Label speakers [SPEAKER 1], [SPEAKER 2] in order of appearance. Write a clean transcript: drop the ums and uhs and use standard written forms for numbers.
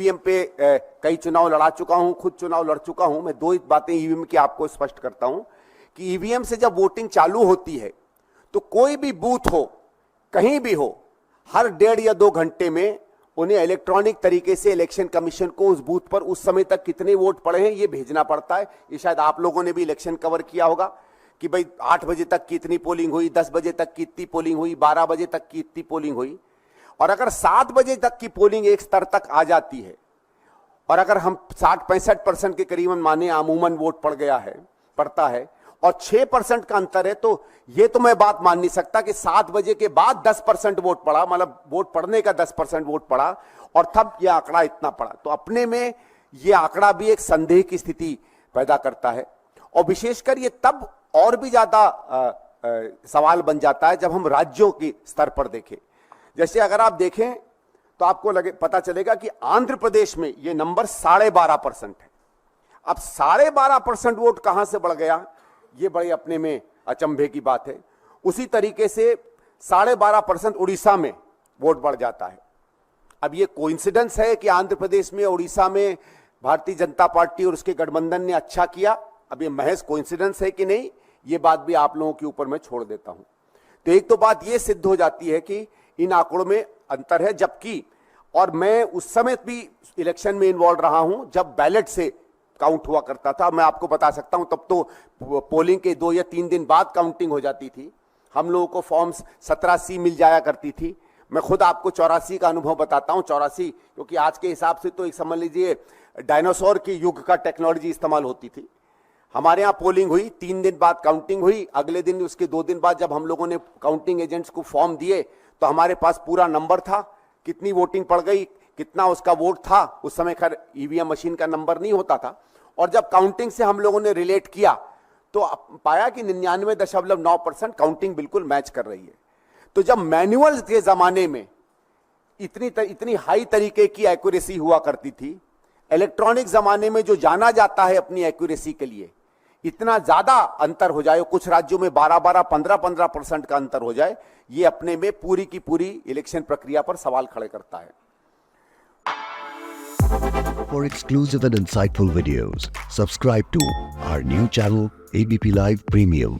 [SPEAKER 1] EVM पे कई चुनाव लड़ा चुका हूं, खुद चुनाव लड़ चुका हूं। मैं दो बातें ईवीएम की आपको स्पष्ट करता हूं कि ईवीएम से जब वोटिंग चालू होती है तो कोई भी बूथ हो, कहीं भी हो, हर 1.5 या 2 घंटे में उन्हें इलेक्ट्रॉनिक तरीके से इलेक्शन कमीशन को उस बूथ पर उस समय तक कितने वोट पड़े हैं ये भेजना पड़ता है। ये शायद आप लोगों ने भी इलेक्शन कवर किया होगा कि भाई 8 बजे तक की इतनी पोलिंग हुई, 10 बजे तक की इतनी पोलिंग हुई, 12 बजे तक की इतनी पोलिंग हुई। और अगर 7 बजे तक की पोलिंग एक स्तर तक आ जाती है और अगर हम 60-65% के करीबन माने अमूमन वोट पड़ता है और 6% का अंतर है, तो ये तो मैं बात मान नहीं सकता कि 7 बजे के बाद 10% वोट पड़ा, मतलब वोट पड़ने का 10% वोट पड़ा और तब यह आंकड़ा इतना पड़ा। तो अपने में यह आंकड़ा भी एक संदेह की स्थिति पैदा करता है और विशेषकर ये तब और भी ज्यादा सवाल बन जाता है जब हम राज्यों के स्तर पर देखें। जैसे अगर आप देखें तो आपको पता चलेगा कि आंध्र प्रदेश में यह नंबर 12.5% है। अब 12.5% वोट कहां से बढ़ गया, ये बड़ी अपने में अचंभे की बात है। उसी तरीके से 12.5% उड़ीसा में वोट बढ़ जाता है। अब ये कोइंसिडेंस है कि आंध्र प्रदेश में, उड़ीसा में भारतीय जनता पार्टी और उसके गठबंधन ने अच्छा किया? अब ये महज कोइंसिडेंस है कि नहीं, ये बात भी आप लोगों के ऊपर मैं छोड़ देता हूं। तो एक तो बात ये सिद्ध हो जाती है कि इन आंकड़ों में अंतर है, जबकि और मैं उस समय भी इलेक्शन में इन्वॉल्व रहा हूं जब बैलेट से काउंट हुआ करता था। मैं आपको बता सकता हूं तब तो पोलिंग के 2 या 3 दिन बाद काउंटिंग हो जाती थी। हम लोगों को फॉर्म्स 17C मिल जाया करती थी। मैं खुद आपको 84 का अनुभव बताता हूं। 84 क्योंकि आज के हिसाब से तो एक समझ लीजिए डायनासोर के युग का टेक्नोलॉजी इस्तेमाल होती थी। हमारे यहाँ पोलिंग हुई, 3 दिन बाद काउंटिंग हुई, अगले दिन उसके 2 दिन बाद जब हम लोगों ने काउंटिंग एजेंट्स को फॉर्म दिए तो हमारे पास पूरा नंबर था, कितनी वोटिंग पड़ गई, कितना उसका वोट था। उस समय खैर ईवीएम मशीन का नंबर नहीं होता था। और जब काउंटिंग से हम लोगों ने रिलेट किया तो पाया कि 99.9% काउंटिंग बिल्कुल मैच कर रही है। तो जब मैनुअल के जमाने में इतनी हाई तरीके की एक्यूरेसी हुआ करती थी, इलेक्ट्रॉनिक जमाने में जो जाना जाता है अपनी एक्यूरेसी के लिए, इतना ज्यादा अंतर हो जाए, कुछ राज्यों में 12-12, 15-15% का अंतर हो जाए, ये अपने में पूरी की पूरी इलेक्शन प्रक्रिया पर सवाल खड़े करता है।
[SPEAKER 2] For exclusive and insightful videos, subscribe to our new channel ABP Live Premium.